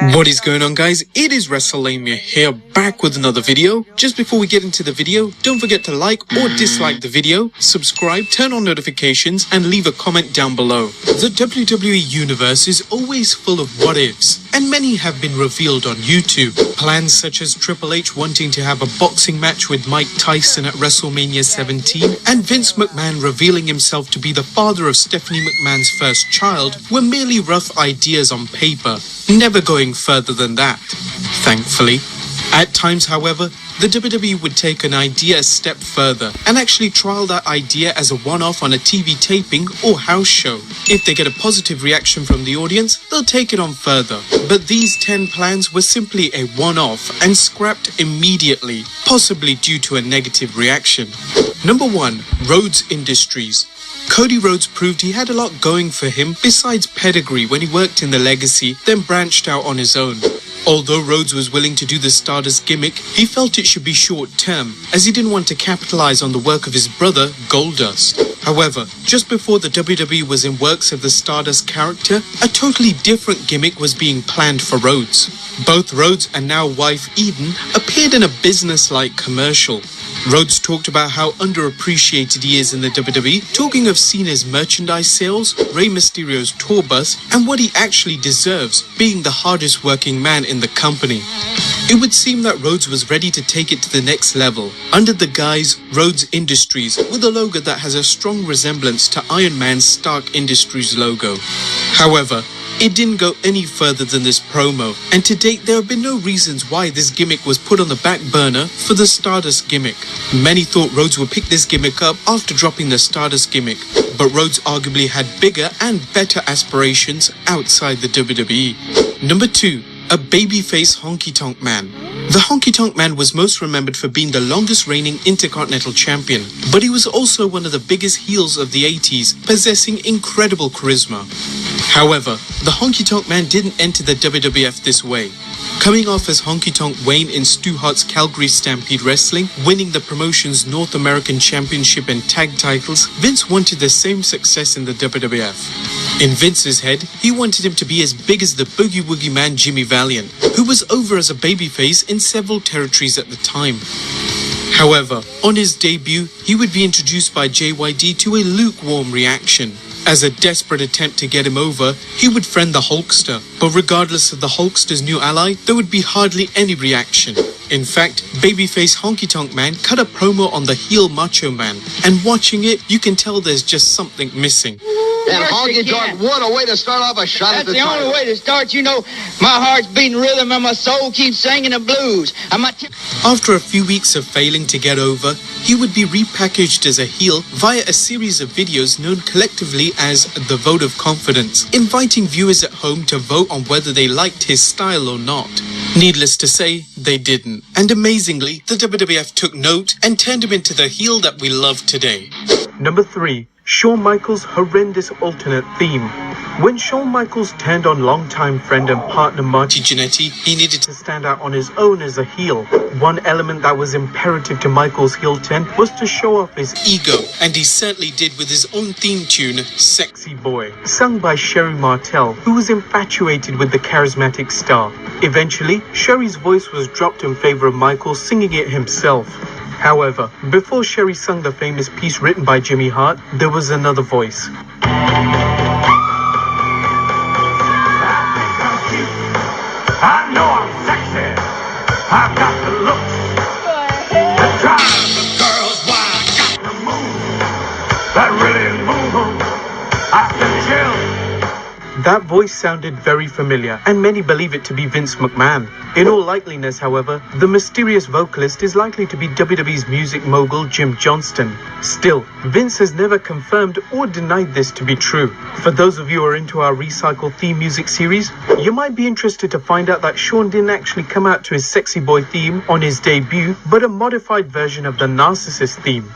What is going on, guys? It is WrestleMania here, back with another video. Just before we get into the video, don't forget to like or dislike the video, subscribe, turn on notifications, and leave a comment down below. The WWE universe is always full of what-ifs, and many have been revealed on YouTube. Plans such as Triple H wanting to have a boxing match with Mike Tyson at WrestleMania 17, and Vince McMahon revealing himself to be the father of Stephanie McMahon's first child were merely rough ideas on paper, never going further than that, thankfully. At times, however, the WWE would take an idea a step further and actually trial that idea as a one-off on a TV taping or house show. If they get a positive reaction from the audience, they'll take it on further. But these 10 plans were simply a one-off and scrapped immediately, possibly due to a negative reaction. Number 1. Rhodes Industries. Cody Rhodes proved he had a lot going for him besides pedigree when he worked in the Legacy, then branched out on his own. Although Rhodes was willing to do the Stardust gimmick, he felt it should be short-term, as he didn't want to capitalize on the work of his brother, Goldust. However, just before the WWE was in works of the Stardust character, a totally different gimmick was being planned for Rhodes. Both Rhodes and now wife Eden appeared in a business-like commercial. Rhodes talked about how underappreciated he is in the WWE, talking of Cena's merchandise sales, Rey Mysterio's tour bus, and what he actually deserves, being the hardest working man in the company. It would seem that Rhodes was ready to take it to the next level, under the guise Rhodes Industries, with a logo that has a strong resemblance to Iron Man's Stark Industries logo. However, it didn't go any further than this promo, and to date there have been no reasons why this gimmick was put on the back burner for the Stardust gimmick. Many thought Rhodes would pick this gimmick up after dropping the Stardust gimmick, but Rhodes arguably had bigger and better aspirations outside the WWE. Number 2. A babyface Honky Tonk Man. The Honky Tonk Man was most remembered for being the longest reigning Intercontinental Champion, but he was also one of the biggest heels of the 80s, possessing incredible charisma. However, the Honky Tonk Man didn't enter the WWF this way. Coming off as Honky Tonk Wayne in Stu Hart's Calgary Stampede Wrestling, winning the promotion's North American Championship and tag titles, Vince wanted the same success in the WWF. In Vince's head, he wanted him to be as big as the Boogie Woogie Man Jimmy Valiant, who was over as a babyface in several territories at the time. However, on his debut, he would be introduced by JYD to a lukewarm reaction. As a desperate attempt to get him over, he would friend the Hulkster, but regardless of the Hulkster's new ally, there would be hardly any reaction. In fact, babyface Honky Tonk Man cut a promo on the heel Macho Man, and watching it, you can tell there's just something missing. And Honky Tonk, what a way to start off a shot at the title. That's the only way to start. You know, my heart's beating rhythm and my soul keeps singing the blues. After a few weeks of failing to get over, he would be repackaged as a heel via a series of videos known collectively as the Vote of Confidence, inviting viewers at home to vote on whether they liked his style or not. Needless to say, they didn't. And amazingly, the WWF took note and turned him into the heel that we love today. Number 3. Shawn Michaels' horrendous alternate theme. When Shawn Michaels turned on longtime friend and partner Marty Jannetty, he needed to stand out on his own as a heel. One element that was imperative to Michaels' heel turn was to show off his ego, and he certainly did with his own theme tune, Sexy Boy, sung by Sherry Martel, who was infatuated with the charismatic star. Eventually, Sherry's voice was dropped in favor of Michaels singing it himself. However, before Sherry sung the famous piece written by Jimmy Hart, there was another voice. I know I'm sexy. I've got the looks that drive the girls wild. I got the moves that really move them. I can chill. That voice sounded very familiar, and many believe it to be Vince McMahon. In all likeliness, however, the mysterious vocalist is likely to be WWE's music mogul Jim Johnston. Still, Vince has never confirmed or denied this to be true. For those of you who are into our recycled theme music series, you might be interested to find out that Shawn didn't actually come out to his Sexy Boy theme on his debut, but a modified version of the Narcissist theme.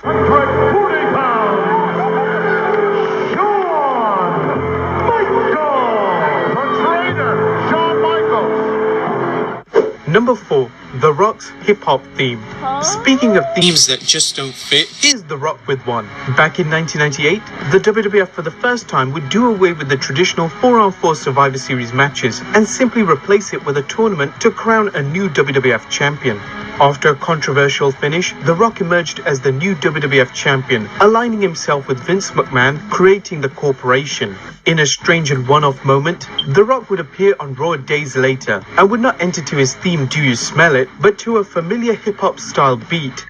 Number 4. The Rock's hip-hop theme. Speaking of themes that just don't fit, here's The Rock with one. Back in 1998, the WWF for the first time would do away with the traditional 4-on-4 Survivor Series matches and simply replace it with a tournament to crown a new WWF champion. After a controversial finish, The Rock emerged as the new WWF champion, aligning himself with Vince McMahon, creating the corporation. In a strange and one-off moment, The Rock would appear on Raw days later and would not enter to his theme Do You Smell It, but to a familiar hip-hop style beat.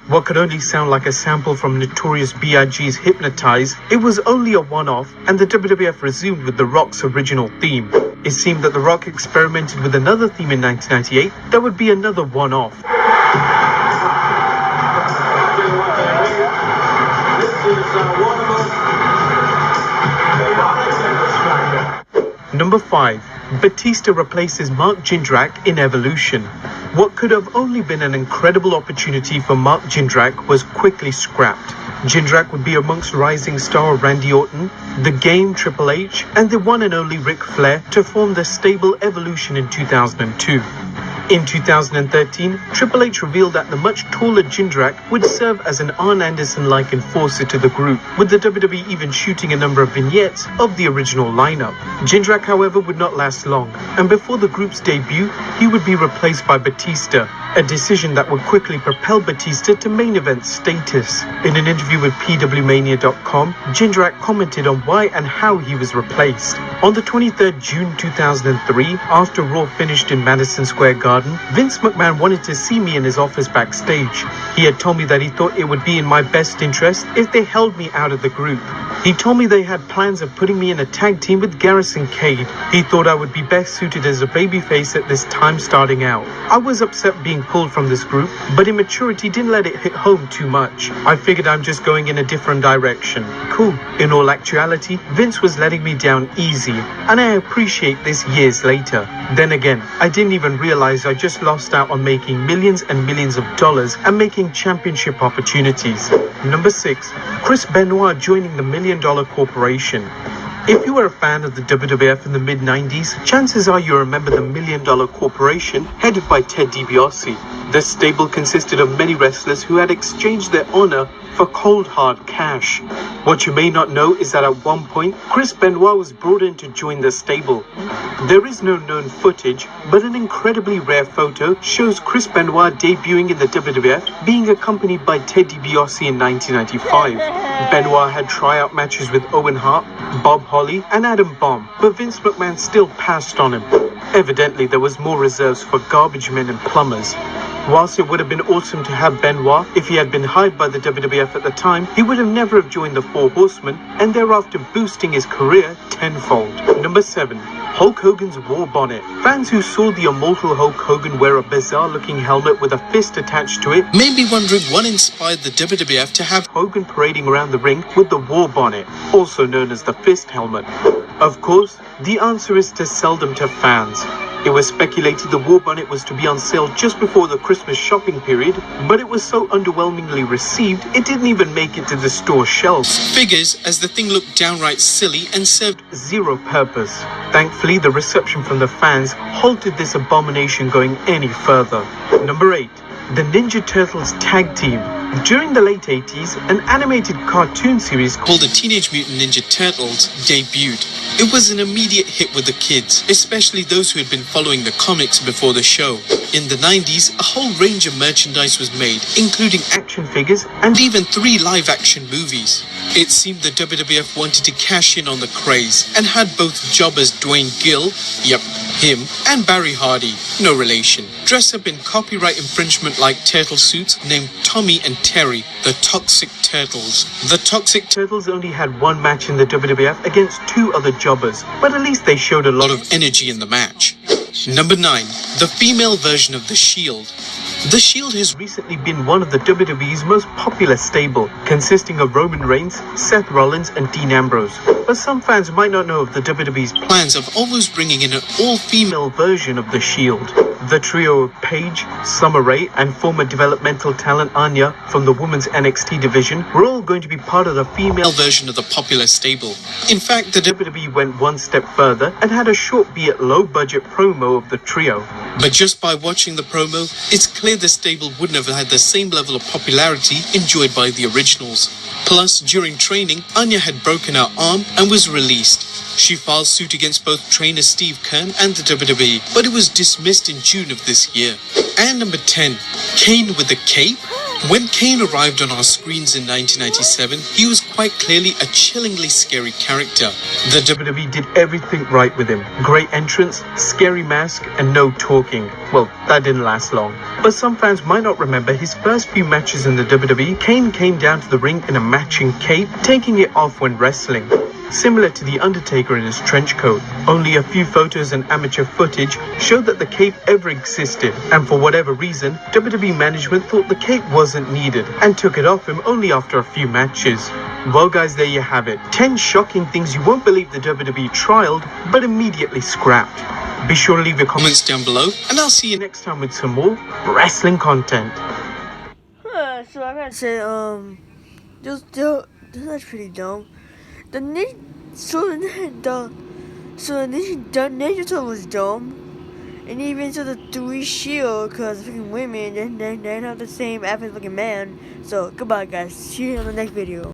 What could only sound like a sample from Notorious B.I.G.'s Hypnotize, it was only a one-off, and the WWF resumed with The Rock's original theme. It seemed that The Rock experimented with another theme in 1998 that would be another one-off. Number 5. Batista replaces Mark Jindrak in Evolution. What could have only been an incredible opportunity for Mark Jindrak was quickly scrapped. Jindrak would be amongst rising star Randy Orton, The Game Triple H, and the one and only Ric Flair to form the stable Evolution in 2002. In 2013, Triple H revealed that the much taller Jindrak would serve as an Arn Anderson-like enforcer to the group, with the WWE even shooting a number of vignettes of the original lineup. Jindrak, however, would not last long, and before the group's debut, he would be replaced by Batista, a decision that would quickly propel Batista to main event status. In an interview with PWMania.com, Jindrak commented on why and how he was replaced. On the 23rd June 2003, after Raw finished in Madison Square Garden, Vince McMahon wanted to see me in his office backstage. He had told me that he thought it would be in my best interest if they held me out of the group. He told me they had plans of putting me in a tag team with Garrison Cade. He thought I would be best suited as a babyface at this time starting out. I was upset being pulled from this group, but immaturity didn't let it hit home too much. I figured I'm just going in a different direction. Cool. In all actuality, Vince was letting me down easy, and I appreciate this years later. Then again, I didn't even realize I just lost out on making millions and millions of dollars and making championship opportunities. Number 6. Chris Benoit joining the $1 Million Corporation. If you were a fan of the WWF in the mid-90s, chances are you remember the $1 Million Corporation headed by Ted DiBiase. The stable consisted of many wrestlers who had exchanged their honor for cold hard cash. What you may not know is that at one point, Chris Benoit was brought in to join the stable. There is no known footage, but an incredibly rare photo shows Chris Benoit debuting in the WWF, being accompanied by Ted DiBiase in 1995. Benoit had tryout matches with Owen Hart, Bob Holly, and Adam Bomb, but Vince McMahon still passed on him. Evidently, there was more reserves for garbage men and plumbers. Whilst it would have been awesome to have Benoit, if he had been hired by the WWF at the time, he would have never have joined the Four Horsemen, and thereafter boosting his career tenfold. Number 7. Hulk Hogan's War Bonnet. Fans who saw the immortal Hulk Hogan wear a bizarre-looking helmet with a fist attached to it may be wondering what inspired the WWF to have Hogan parading around the ring with the War Bonnet, also known as the fist helmet. Of course, the answer is to sell them to fans. It was speculated the War Bonnet was to be on sale just before the Christmas shopping period, but it was so underwhelmingly received, it didn't even make it to the store shelves. Figures, as the thing looked downright silly and served zero purpose. Thankfully, the reception from the fans halted this abomination going any further. Number 8. The Ninja Turtles Tag Team. During the late 80s, an animated cartoon series called the Teenage Mutant Ninja Turtles debuted. It was an immediate hit with the kids, especially those who had been following the comics before the show. In the 90s, a whole range of merchandise was made, including action figures and even 3 live-action movies. It seemed the WWF wanted to cash in on the craze and had both jobbers Dwayne Gill, yep, him, and Barry Hardy, no relation, dress up in copyright infringement-like turtle suits named Tommy and Terry, the Toxic Turtles. The Toxic Turtles only had one match in the WWF against 2 other jobbers, but at least they showed a lot of energy in the match. Number 9. The female version of The Shield. The Shield has recently been one of the WWE's most popular stable, consisting of Roman Reigns, Seth Rollins, and Dean Ambrose. But some fans might not know of the WWE's plans of almost bringing in an all-female version of The Shield. The trio of Paige, Summer Rae, and former developmental talent Anya from the women's NXT division were all going to be part of the female version of the popular stable. In fact, the WWE went one step further and had a short be it low budget promo of the trio. But just by watching the promo, it's clear the stable wouldn't have had the same level of popularity enjoyed by the originals. Plus, during training, Anya had broken her arm and was released. She filed suit against both trainer Steve Kern and the WWE, but it was dismissed in June of this year. And number 10, Kane with the cape. When Kane arrived on our screens in 1997, he was quite clearly a chillingly scary character. The WWE did everything right with him. Great entrance, scary mask, and no talking. Well, that didn't last long. But some fans might not remember his first few matches in the WWE. Kane came down to the ring in a matching cape, taking it off when wrestling. Similar to The Undertaker in his trench coat. Only a few photos and amateur footage showed that the cape ever existed, and for whatever reason, WWE management thought the cape wasn't needed and took it off him only after a few matches. Well guys, there you have it. 10 shocking things you won't believe the WWE trialed, but immediately scrapped. Be sure to leave your comments Down below, and I'll see you next time with some more wrestling content. So I gotta say, that's pretty dumb. The Ninja Turtle was dumb, and even so the 3 Shield, cause freaking women, they're not the same average looking man. So goodbye guys, see you on the next video.